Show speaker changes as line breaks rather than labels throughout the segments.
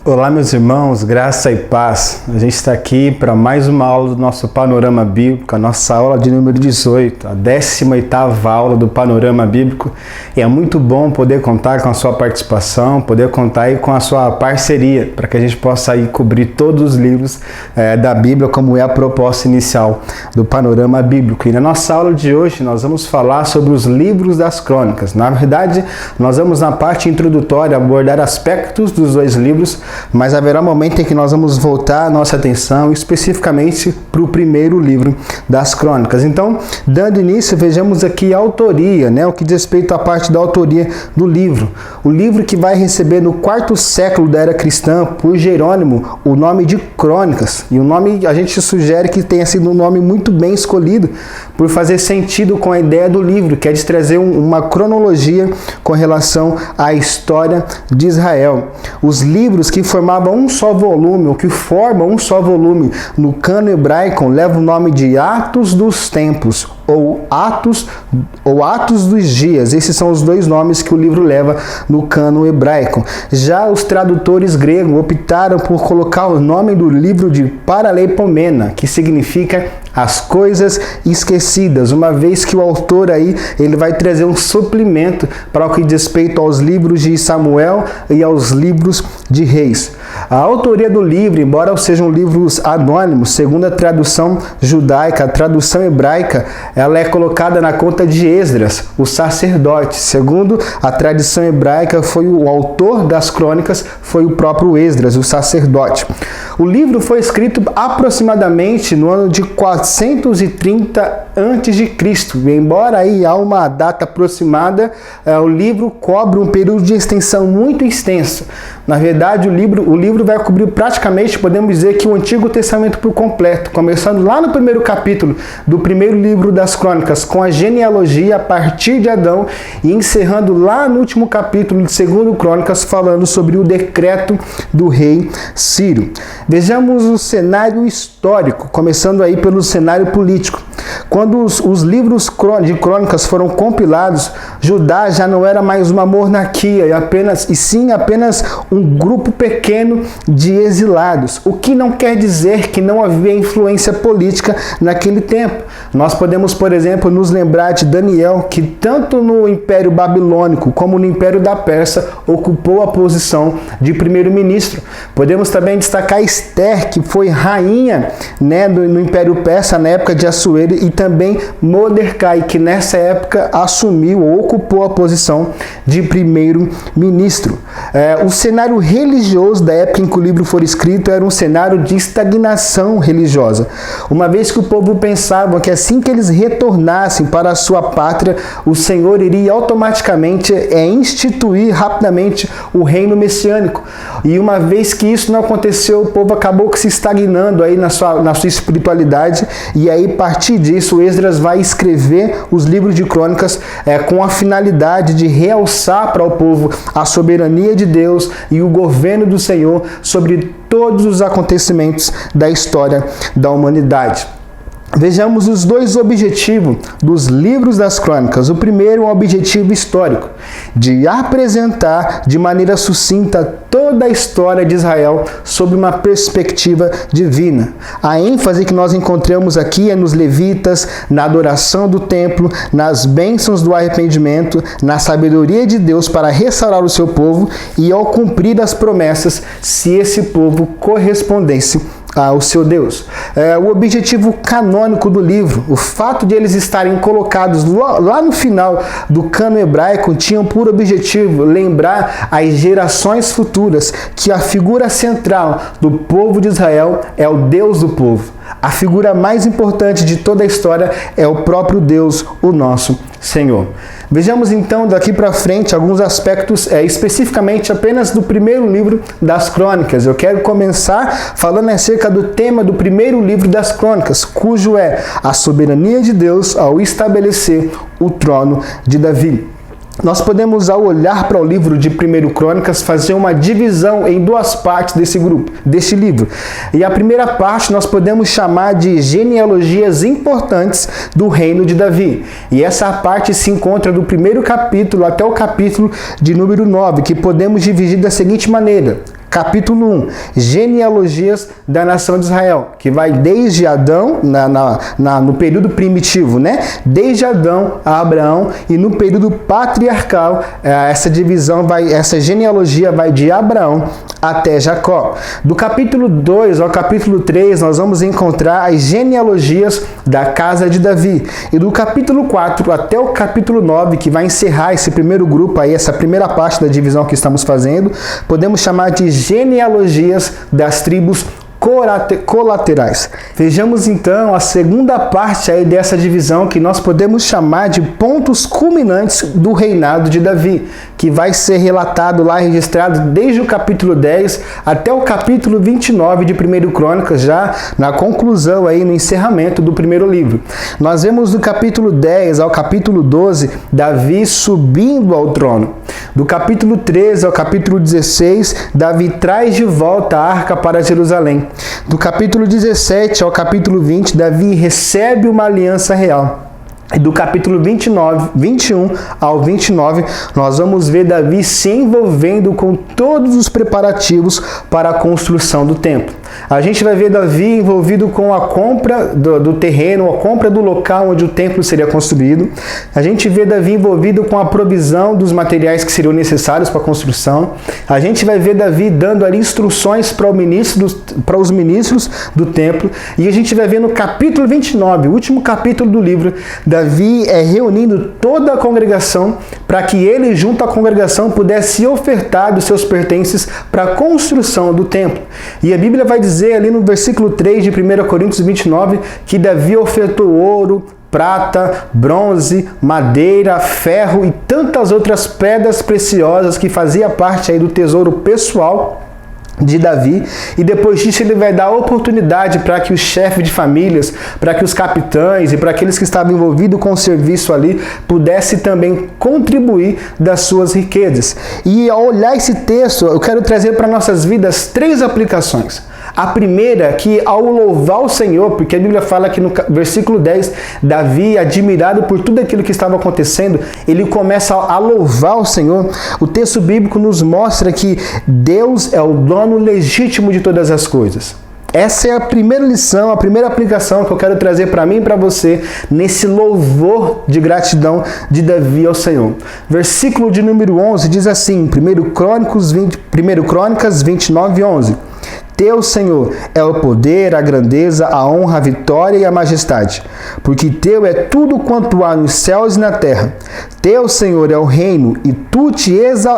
Olá, meus irmãos, graça e paz. A gente está aqui para mais uma aula do nosso Panorama Bíblico, a nossa aula de número 18, a 18ª aula do Panorama Bíblico. E é muito bom poder contar com a sua participação, poder contar aí com a sua parceria, para que a gente possa aí cobrir todos os livros da Bíblia, como é a proposta inicial do Panorama Bíblico. E na nossa aula de hoje nós vamos falar sobre os livros das crônicas. Na verdade, nós vamos na parte introdutória abordar aspectos dos dois livros, mas haverá um momento em que nós vamos voltar a nossa atenção especificamente para o primeiro livro das crônicas. Então, dando início, vejamos aqui a autoria, o que diz respeito à parte da autoria do livro. O livro que vai receber no 4º século da era cristã, por Jerônimo, o nome de Crônicas. E o nome, a gente sugere que tenha sido um nome muito bem escolhido, por fazer sentido com a ideia do livro, que é de trazer uma cronologia com relação à história de Israel. Os livros que formavam um só volume, ou que formam um só volume no cano hebraico, levam o nome de Atos dos Tempos, ou Atos dos Dias. Esses são os dois nomes que o livro leva no cano hebraico. Já os tradutores gregos optaram por colocar o nome do livro de Paraleipomena, que significa as coisas esquecidas, uma vez que o autor aí ele vai trazer um suplemento para o que diz respeito aos livros de Samuel e aos livros de Reis. A autoria do livro, embora sejam livros anônimos, segundo a tradução judaica, a tradução hebraica, ela é colocada na conta de Esdras, o sacerdote. Segundo a tradição hebraica, foi o autor das crônicas, foi o próprio Esdras, o sacerdote. O livro foi escrito aproximadamente no ano de 430 a.C. Embora aí há uma data aproximada, o livro cobre um período de extensão muito extenso. Na verdade, o livro vai cobrir praticamente, podemos dizer que o Antigo Testamento por completo, começando lá no primeiro capítulo do primeiro livro das Crônicas, com a genealogia a partir de Adão, e encerrando lá no último capítulo de 2 Crônicas, falando sobre o decreto do rei Ciro. Vejamos o cenário histórico, começando aí pelo cenário político. Quando os livros de crônicas foram compilados, Judá já não era mais uma monarquia, e sim apenas um grupo pequeno de exilados, o que não quer dizer que não havia influência política naquele tempo. Nós podemos, por exemplo, nos lembrar de Daniel, que tanto no Império Babilônico como no Império da Pérsia ocupou a posição de primeiro-ministro. Podemos também destacar Esther, que foi rainha no Império Persa na época de Assuero, e também Mordecai, que nessa época assumiu ou ocupou a posição de primeiro-ministro. O cenário religioso da época em que o livro foi escrito era um cenário de estagnação religiosa, uma vez que o povo pensava que assim que eles retornassem para a sua pátria, o Senhor iria automaticamente instituir rapidamente o reino messiânico. E uma vez que isso não aconteceu, o povo acabou se estagnando aí na sua espiritualidade, e aí a partir disso Esdras vai escrever os livros de crônicas com a finalidade de realçar para o povo a soberania de Deus e o governo do Senhor sobre todos os acontecimentos da história da humanidade. Vejamos os dois objetivos dos livros das crônicas. O primeiro é um objetivo histórico, de apresentar de maneira sucinta toda a história de Israel sob uma perspectiva divina. A ênfase que nós encontramos aqui é nos levitas, na adoração do templo, nas bênçãos do arrependimento, na sabedoria de Deus para restaurar o seu povo e ao cumprir as promessas, se esse povo correspondesse ao seu Deus. O objetivo canônico do livro, o fato de eles estarem colocados lá no final do cano hebraico, tinham por objetivo lembrar às gerações futuras que a figura central do povo de Israel é o Deus do povo. A figura mais importante de toda a história é o próprio Deus, o nosso Senhor. Vejamos então daqui para frente alguns aspectos especificamente apenas do primeiro livro das crônicas. Eu quero começar falando acerca do tema do primeiro livro das crônicas, cujo é a soberania de Deus ao estabelecer o trono de Davi. Nós podemos, ao olhar para o livro de 1 Crônicas, fazer uma divisão em duas partes desse livro. E a primeira parte nós podemos chamar de genealogias importantes do reino de Davi. E essa parte se encontra do primeiro capítulo até o capítulo de número 9, que podemos dividir da seguinte maneira: capítulo 1, genealogias da nação de Israel, que vai desde Adão, no período primitivo, né? Desde Adão a Abraão, e no período patriarcal, essa genealogia vai de Abraão até Jacó. Do capítulo 2 ao capítulo 3, nós vamos encontrar as genealogias da casa de Davi. E do capítulo 4 até o capítulo 9, que vai encerrar esse primeiro grupo aí, essa primeira parte da divisão que estamos fazendo, podemos chamar de genealogias das tribos colaterais. Vejamos então a segunda parte aí dessa divisão, que nós podemos chamar de pontos culminantes do reinado de Davi, que vai ser relatado lá, registrado desde o capítulo 10 até o capítulo 29 de 1 Crônicas, já na conclusão aí, no encerramento do primeiro livro. Nós vemos do capítulo 10 ao capítulo 12, Davi subindo ao trono. Do capítulo 13 ao capítulo 16, Davi traz de volta a arca para Jerusalém. Do capítulo 17 ao capítulo 20, Davi recebe uma aliança real. E do capítulo 21 ao 29, nós vamos ver Davi se envolvendo com todos os preparativos para a construção do templo. A gente vai ver Davi envolvido com a compra do terreno, a compra do local onde o templo seria construído. A gente vê Davi envolvido com a provisão dos materiais que seriam necessários para a construção. A gente vai ver Davi dando ali instruções para os ministros do templo. E a gente vai ver no capítulo 29, o último capítulo do livro, Davi reunindo toda a congregação para que ele, junto à congregação, pudesse ofertar dos seus pertences para a construção do templo. E a Bíblia vai dizer ali no versículo 3 de 1 Coríntios 29 que Davi ofertou ouro, prata, bronze, madeira, ferro e tantas outras pedras preciosas que fazia parte aí do tesouro pessoal de Davi, e depois disso ele vai dar oportunidade para que os chefes de famílias, para que os capitães e para aqueles que estavam envolvidos com o serviço ali pudessem também contribuir das suas riquezas. E ao olhar esse texto, eu quero trazer para nossas vidas 3 aplicações. A primeira é que ao louvar o Senhor, porque a Bíblia fala que no versículo 10, Davi, admirado por tudo aquilo que estava acontecendo, ele começa a louvar o Senhor. O texto bíblico nos mostra que Deus é o dono legítimo de todas as coisas. Essa é a primeira lição, a primeira aplicação que eu quero trazer para mim e para você nesse louvor de gratidão de Davi ao Senhor. Versículo de número 11 diz assim, 1 Crônicas 29, 11. Teu, Senhor, é o poder, a grandeza, a honra, a vitória e a majestade, porque Teu é tudo quanto há nos céus e na terra. Teu, Senhor, é o reino, e Tu te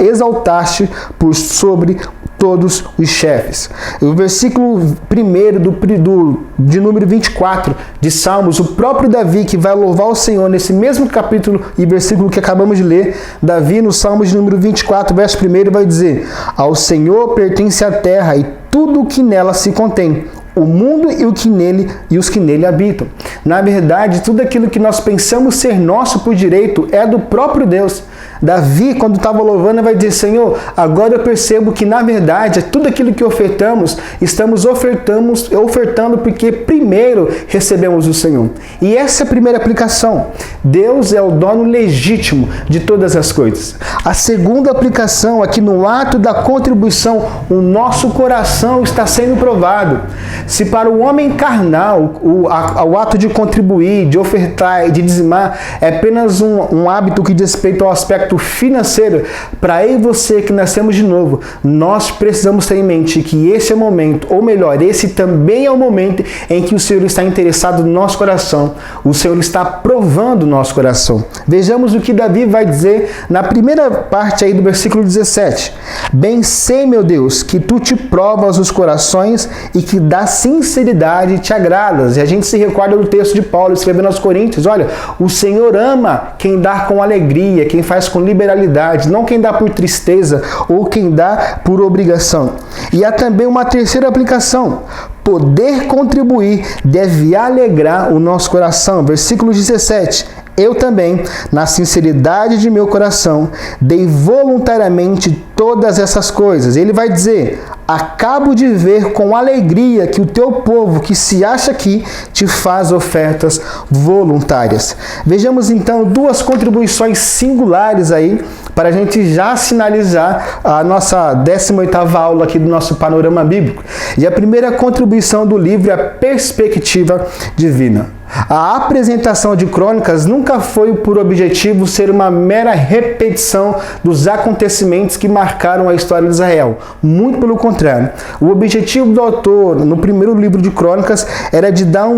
exaltaste por sobre todos os chefes. O versículo 1 de número 24 de Salmos, o próprio Davi que vai louvar o Senhor nesse mesmo capítulo e versículo que acabamos de ler, Davi no Salmos de número 24, verso 1 vai dizer: ao Senhor pertence a terra e tudo o que nela se contém, o mundo e os que nele habitam. Na verdade, tudo aquilo que nós pensamos ser nosso por direito é do próprio Deus. Davi, quando estava louvando, vai dizer: Senhor, agora eu percebo que na verdade tudo aquilo que ofertamos, estamos ofertando porque primeiro recebemos o Senhor. E essa é a primeira aplicação. Deus é o dono legítimo de todas as coisas. A segunda aplicação aqui no ato da contribuição, o nosso coração está sendo provado. Se para o homem carnal o ato de contribuir, de ofertar e de dizimar é apenas um hábito que diz respeito ao aspecto financeiro, para eu e você que nascemos de novo, nós precisamos ter em mente que esse é o momento, ou melhor, esse também é o momento em que o Senhor está interessado no nosso coração. O Senhor está provando o nosso coração. Vejamos o que Davi vai dizer na primeira parte aí do versículo 17. Bem sei, meu Deus, que Tu te provas os corações e que da sinceridade te agradas. E a gente se recorda do texto de Paulo escrevendo aos Coríntios: olha, o Senhor ama quem dá com alegria, quem faz com liberalidade, não quem dá por tristeza ou quem dá por obrigação. E há também uma terceira aplicação. Poder contribuir deve alegrar o nosso coração. Versículo 17. Eu também, na sinceridade de meu coração, dei voluntariamente todas essas coisas. Ele vai dizer: acabo de ver com alegria que o teu povo que se acha aqui te faz ofertas voluntárias. Vejamos então duas contribuições singulares aí para a gente já sinalizar a nossa 18ª aula aqui do nosso panorama bíblico. E a primeira contribuição do livro é a perspectiva divina. A apresentação de Crônicas nunca foi por objetivo ser uma mera repetição dos acontecimentos que marcaram a história de Israel. Muito pelo contrário. O objetivo do autor, no primeiro livro de Crônicas, era de dar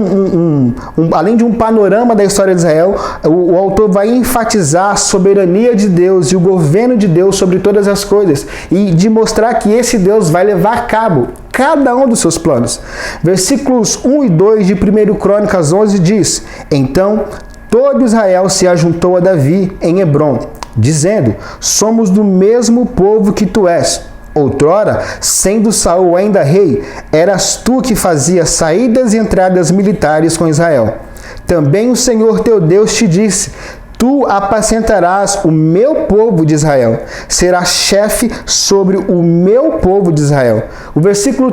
além de um panorama da história de Israel, o autor vai enfatizar a soberania de Deus e o governo de Deus sobre todas as coisas e de mostrar que esse Deus vai levar a cabo cada um dos seus planos. Versículos 1 e 2 de 1 Crônicas 11 diz: Então todo Israel se ajuntou a Davi em Hebrom, dizendo: Somos do mesmo povo que tu és. Outrora, sendo Saul ainda rei, eras tu que fazias saídas e entradas militares com Israel. Também o Senhor teu Deus te disse: Tu apacentarás o meu povo de Israel, serás chefe sobre o meu povo de Israel. O versículo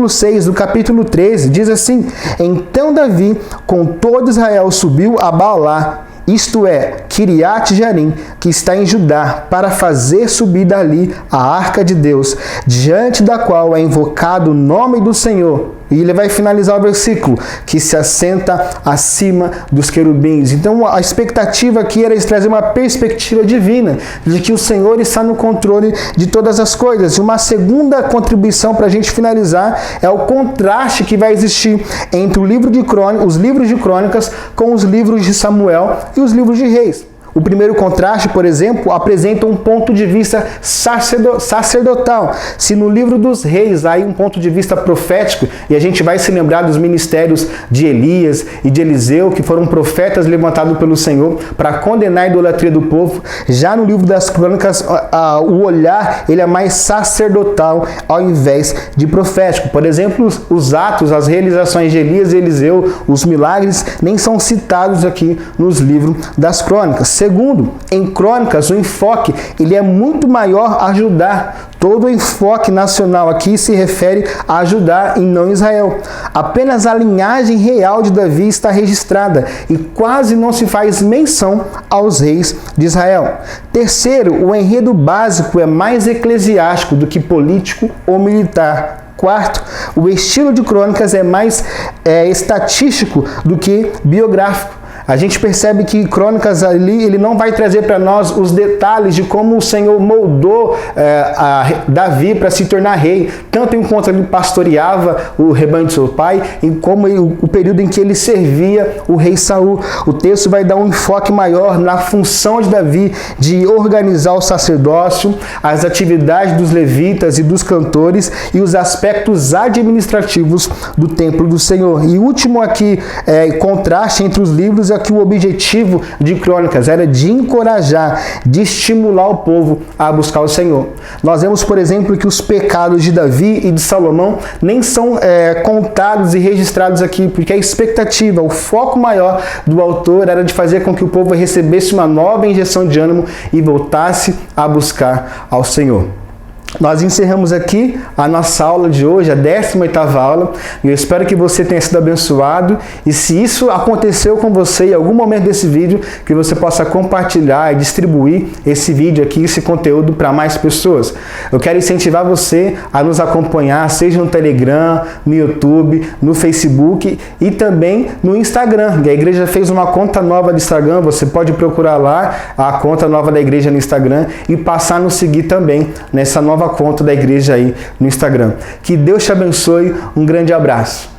6 do capítulo 13 diz assim: Então Davi com todo Israel subiu a Baalá, isto é, Kiriat Jearim, que está em Judá, para fazer subir dali a arca de Deus, diante da qual é invocado o nome do Senhor. E ele vai finalizar o versículo, que se assenta acima dos querubins. Então a expectativa aqui era trazer uma perspectiva divina, de que o Senhor está no controle de todas as coisas. E uma segunda contribuição para a gente finalizar é o contraste que vai existir entre os livros de Crônicas com os livros de Samuel e os livros de Reis. O primeiro contraste, por exemplo, apresenta um ponto de vista sacerdotal. Se no livro dos reis há um ponto de vista profético, e a gente vai se lembrar dos ministérios de Elias e de Eliseu, que foram profetas levantados pelo Senhor para condenar a idolatria do povo, já no livro das Crônicas, o olhar ele é mais sacerdotal ao invés de profético. Por exemplo, os atos, as realizações de Elias e Eliseu, os milagres, nem são citados aqui nos livros das Crônicas. Segundo, em Crônicas, o enfoque ele é muito maior a Judá. Todo o enfoque nacional aqui se refere a Judá e não Israel. Apenas a linhagem real de Davi está registrada e quase não se faz menção aos reis de Israel. Terceiro, o enredo básico é mais eclesiástico do que político ou militar. Quarto, o estilo de Crônicas é mais estatístico do que biográfico. A gente percebe que Crônicas ali, ele não vai trazer para nós os detalhes de como o Senhor moldou Davi para se tornar rei, tanto enquanto ele pastoreava o rebanho de seu pai, e como o período em que ele servia o rei Saul. O texto vai dar um enfoque maior na função de Davi de organizar o sacerdócio, as atividades dos levitas e dos cantores e os aspectos administrativos do templo do Senhor. E último aqui, contraste entre os livros, que o objetivo de Crônicas era de encorajar, de estimular o povo a buscar o Senhor. Nós vemos, por exemplo, que os pecados de Davi e de Salomão nem são contados e registrados aqui, porque a expectativa, o foco maior do autor era de fazer com que o povo recebesse uma nova injeção de ânimo e voltasse a buscar ao Senhor. Nós encerramos aqui a nossa aula de hoje, a 18ª aula, e eu espero que você tenha sido abençoado, e se isso aconteceu com você em algum momento desse vídeo, que você possa compartilhar e distribuir esse vídeo aqui, esse conteúdo para mais pessoas. Eu quero incentivar você a nos acompanhar, seja no Telegram, no YouTube, no Facebook e também no Instagram. A igreja fez uma conta nova do Instagram, você pode procurar lá a conta nova da igreja no Instagram e passar a nos seguir também nessa nova conta da igreja aí no Instagram. Que Deus te abençoe, um grande abraço.